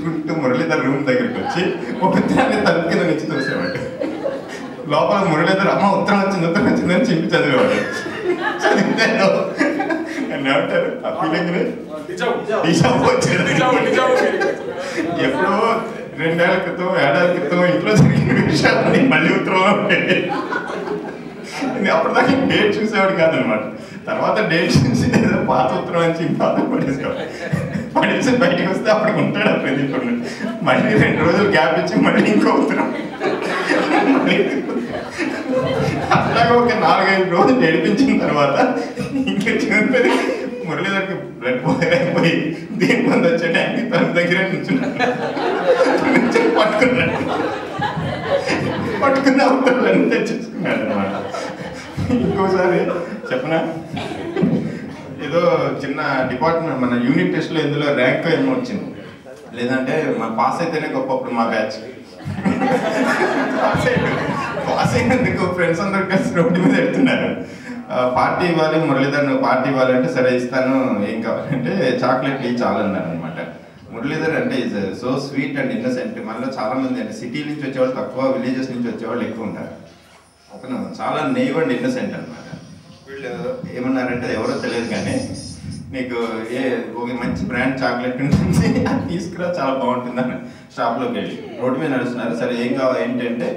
ఏడ్చుకుంటూ మురళీధర్ రూమ్ దగ్గరికి వచ్చి ఒక ఉత్తరాన్ని తలుపు కింద నుంచి తోసేవాడు. లోపల మురళీధర్ అమ్మ ఉత్తరం వచ్చిందని చింపి చదివేవాడు. చదివితే అని ఏమంటారు ఆ ఫీలింగ్ ఎప్పుడో 2 ఏళ్ల క్రితం 7 ఏళ్ల క్రితం ఇంట్లో జరిగిన విషయాన్ని మళ్ళీ ఉత్తరంలో ఉండేది. అప్పటిదాకా డేట్ చూసేవాడు కాదనమాట. తర్వాత డేట్ చూసి ఏదో పాత ఉత్తరం నుంచి పాత పడేసేవాడు. పడేసి బయటకు వస్తే అప్పటికి ఉంటాడు ఆ ప్రదీపుడు. మళ్ళీ 2 రోజులు గ్యాప్ ఇచ్చి మళ్ళీ ఇంకో ఉత్తరం. అట్లాగే ఒక 4-5 రోజులు నడిపించిన తర్వాత ఇంకా చెప్పేది మురళీధర్కి బ్లడ్ బాయిల్ అయిపోయి దీని ముందు వచ్చే టైంకి తన దగ్గర పట్టుకున్న ఉత్తరాలన్నీ తెచ్చేసుకున్నాడు అనమాట. ఇంకోసారి చెప్పనా, ఏదో చిన్న డిపార్ట్మెంట్ మన యూనిట్ టెస్ట్లో ఎందులో ర్యాంక్ ఏమో వచ్చింది, లేదంటే మన పాస్ అయితేనే గొప్పప్పుడు మా బ్యాచ్. పాస్ అయినందుకు ఫ్రెండ్స్ అందరూ కలిసి రోడ్డు మీద వెళ్తున్నారు. పార్టీ ఇవ్వాలి మురళీధర్, నువ్వు పార్టీ ఇవ్వాలంటే సరే ఇస్తాను, ఏం కావాలంటే చాక్లెట్ ఇవి చాలన్నారు అనమాట. మురళీధర్ అంటే is so sweet and innocent. మనలో చాలా మంది అంటే సిటీ నుంచి వచ్చేవాళ్ళు తక్కువ, విలేజెస్ నుంచి వచ్చేవాళ్ళు ఎక్కువ ఉంటారు. అతను చాలా నేవ్ అండ్ ఇన్నసెంట్ అనమాట. వీళ్ళు ఏమన్నారంటే ఎవరో తెలియదు కానీ నీకు ఒక మంచి బ్రాండ్ చాక్లెట్ ఉంటుంది అది తీసుకురా చాలా బాగుంటుంది అని షాప్లోకి వెళ్ళి రోడ్డు మీద నడుస్తున్నారు. సరే ఏం కావాలి ఏంటంటే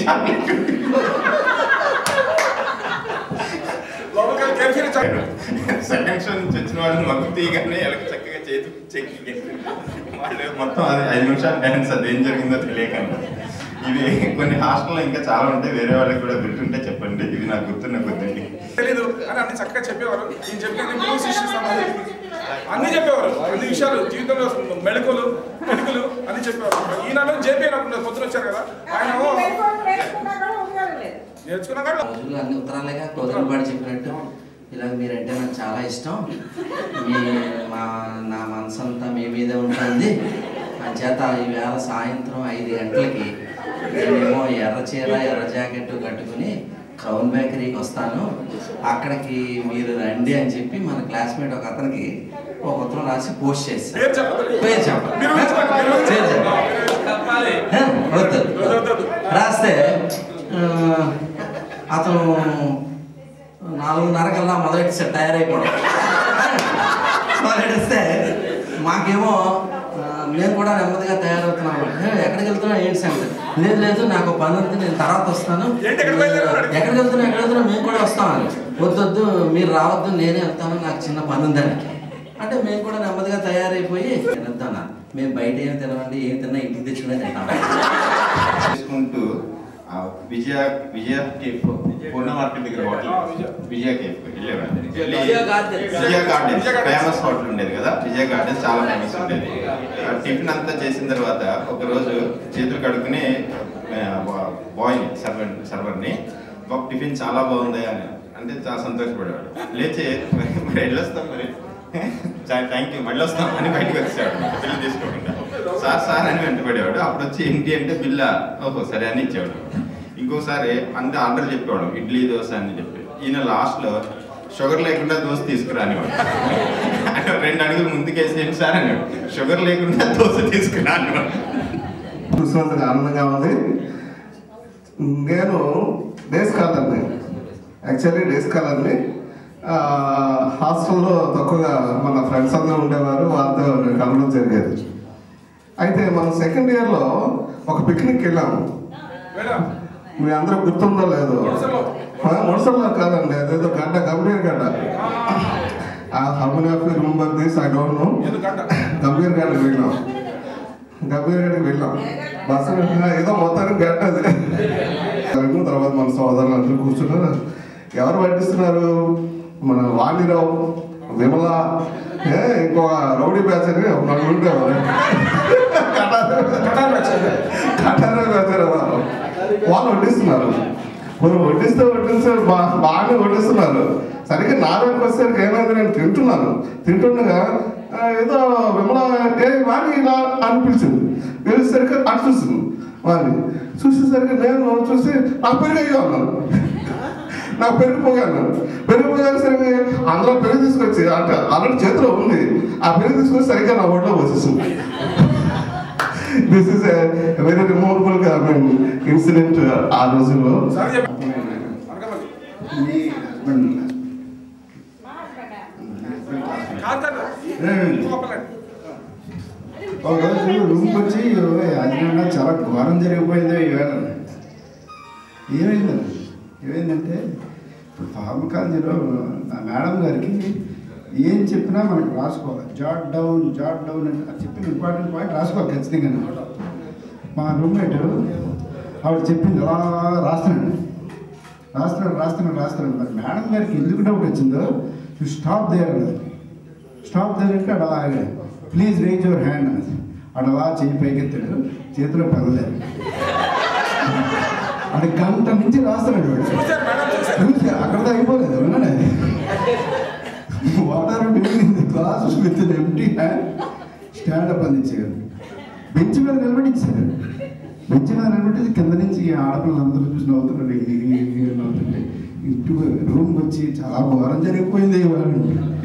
చాక్లెట్ సెకండ్ షో నుంచి వచ్చిన వాళ్ళు మగ్గు తీయగానే ఎలక చక్కగా చేతి చెక్కి వాళ్ళు మొత్తం అది 5 నిమిషాలు డ్యాన్స్. అది ఏం జరిగిందో తెలియకుండా. ఇవి కొన్ని హాస్టల్లో ఇంకా చాలా ఉంటాయి, వేరే వాళ్ళకి కూడా గుర్తుంటే చెప్పండి. ఇవి నాకు గుర్తున్న కొద్ది తెలీదు అని అన్ని చక్కగా చెప్పేవారు. నేను చెప్పిన అన్ని చెప్పేవారు, అన్ని విషయాలు జీవితంలో మెళకులు మెడుకులు అన్ని చెప్పేవారు. ఈయన జేపీ అని పొద్దున వచ్చారు కదా, ఆయన నేర్చుకున్నా రోజులు అన్ని ఉత్తరాలేగా రోజులు పాటు చెప్పినట్టు ఇలాగ మీరంటే నాకు చాలా ఇష్టం, నా మనసు అంతా మీ మీదే ఉంటుంది. అంచేత ఈవేళ సాయంత్రం 5 గంటలకి నేనేమో ఎర్ర చీర ఎర్ర జాకెట్ కట్టుకుని క్రౌన్ బేకరీకి వస్తాను, అక్కడికి మీరు రండి అని చెప్పి మన క్లాస్మేట్ ఒక అతనికి ఒక ఉత్తరం రాసి పోస్ట్ చేశాను. రాస్తే అతను 4:30 కల్లా మొదలెట్టి తయారైపోవడం మొదలెడిస్తే మాకేమో మేము కూడా నెమ్మదిగా తయారవుతున్నాము. ఎక్కడికి వెళ్తున్నా ఏంటి సంగతి? లేదు నాకు పని ఉంది, నేను తర్వాత వస్తాను. ఎక్కడికి వెళ్తున్నా మేము కూడా వస్తామని. వద్దు మీరు రావద్దు, నేనే వెళ్తాను, నాకు చిన్న పని ఉందని. అంటే మేము కూడా నెమ్మదిగా తయారైపోయి తినొద్దానా, మేము బయట ఏం తినమండి, ఏం తిన్నా ఇంటికి తెచ్చుకునే తింటాము చేసుకుంటూ విజయ కేఫ్ పూర్ణ మార్కెట్ దగ్గర హోటల్ విజయ కేఫ్ వెళ్ళేవాడి. విజయ గార్డెన్స్ ఫేమస్ హోటల్ ఉండేది కదా, విజయ గార్డెన్స్ చాలా ఫేమస్ ఉండేది. టిఫిన్ అంతా చేసిన తర్వాత ఒకరోజు చేతులు కడుక్కుని బాయ్ని సర్వర్ని టిఫిన్ చాలా బాగుంది అని అంటే చాలా సంతోషపడేవాడు. లేచి మరి వెళ్ళొస్తాం, మరి థ్యాంక్ యూ మళ్ళీ వస్తాం అని బయటకు వచ్చేవాడు బిల్లు తీసుకోకుండా. సార్ అని వెంటబడేవాడు. అప్పుడు వచ్చి ఏంటి అంటే బిల్లా, ఓహో సరే అని ఇచ్చేవాడు. ఇంకోసారి అంతే ఆర్డర్ చెప్పేవాడు, ఇడ్లీ దోశ అని చెప్పి. ఈయన లాస్ట్లో షుగర్ లేకుండా దోశ తీసుకురానివాడు. 2 అడుగులు ముందుకేసేయండి సార్ అనేవాడు. షుగర్ లేకుండా దోశ తీసుకురానివాడు. చూసినందుకు ఆనందంగా ఉంది. నేను డేస్ కాలర్ని, యాక్చువల్లీ డేస్ కాలర్ని. హాస్టల్లో తక్కువగా మన ఫ్రెండ్స్ అందరూ ఉండేవారు, వాళ్ళతో కలవడం జరిగేది. అయితే మనం సెకండ్ ఇయర్లో ఒక పిక్నిక్ వెళ్ళాము. మీ అందరూ గుర్తుందో లేదో, ముడసల్లో కాదండి, అదేదో గడ్డ, గంభీర్ గడ్డ. How many of you remember this? I don't know. Gambhir గడ్డకి వెళ్ళాం. బస్సు ఏదో మొత్తానికి గడ్డ అది. తర్వాత మన సోదరులు అందరూ కూర్చున్నారు. ఎవరు పట్టిస్తున్నారు? మన వాణిరావు, విమల, ఇంకో రౌడీ బ్యాచ్ అని ఒక 4 ఉండేవారు. కటారా బ్యాచ్ వాళ్ళు వడ్డిస్తున్నారు. మనం వడ్డిస్తే బాగానే వడ్డిస్తున్నారు. సరిగ్గా నా దగ్గరకు వచ్చేసరికి ఏమైంది, నేను తింటుండగా ఏదో విమల వాణి ఇలా అని పిలిచింది. పిలిచేసరికి అటు చూసింది. వాణి చూసేసరికి నేను చూసి నాకు పెరిగి అన్నాను. నాకు పెరిగిపోయాను సరిగ్గా అందులో పెరుగు తీసుకొచ్చి అంటే ఆల్రెడీ చేతిలో ఉంది. ఆ పెరుగు తీసుకొచ్చి సరిగ్గా నా ఒడిలో వచ్చేసింది. దిస్ ఇస్ వెరీ రిమోటబుల్ ఇన్సిడెంట్ ఆ రోజుల్లో. మీ హస్బెండ్ ఒక రోజు రూమ్కి వచ్చి అజ్ఞాన చాలా ఘోరం జరిగిపోయిందో ఈవేళ. ఏమైందంటే ఇప్పుడు ఫార్మకాలజీలో నా మేడం గారికి ఏం చెప్పినా మనకు రాసుకోవాలి. జాట్ డౌన్ అంటే అది చెప్పిన ఇంపార్టెంట్ పాయింట్ రాసుకోవాలి ఖచ్చితంగా. మా రూమ్మేట్ ఆవిడ చెప్పింది అలా రాస్తున్నాడు. మరి మేడం గారికి ఎందుకు డౌట్ వచ్చిందో స్టాప్ దేర్ అన్నది. స్టాప్ దేర్ అంటే అలా ప్లీజ్ రేజ్ యువర్ హ్యాండ్ అన్నది. అలా చెయ్యి పైకెత్తాడు, చేతిలో పగలేదు. అది గంట నుంచి రాస్తున్నాడు వాడు. అక్కడతో అయిపోలేదు. విన్నాడు water class with empty hand standup అందించారు. బెంచ్ మీద నిలబడించారు. బెంచ్ మీద నిలబెట్టి కింద నుంచి ఆడపిల్లలందరూ చూసి నవ్వుతున్నాడు. నవ్వుతుంటే ఇంటి రూమ్కి వచ్చి చాలా ఘోరం జరిగిపోయింది.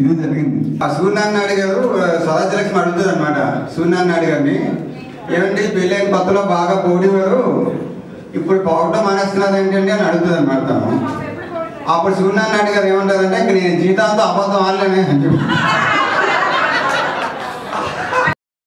ఇది జరిగింది. ఆ సూర్యనారాయణ నాయుడు గారు స్వరాజ్యలక్ష్మి అడుగుతుంది అనమాట. సూర్యనారాయణ నాయుడు గారిని, ఏమంటే పెళ్ళైన కొత్తలో బాగా పోడేవారు, ఇప్పుడు పోవడం మానేస్తున్నారు ఏంటండి అని అడుగుతుంది అనమాట తను. అప్పుడు సూర్యనారాయణ నాయుడు గారు ఏమంటారంటే, ఇంక నేను జీవితాంతో అబద్ధం ఆడలేనే అని చెప్పి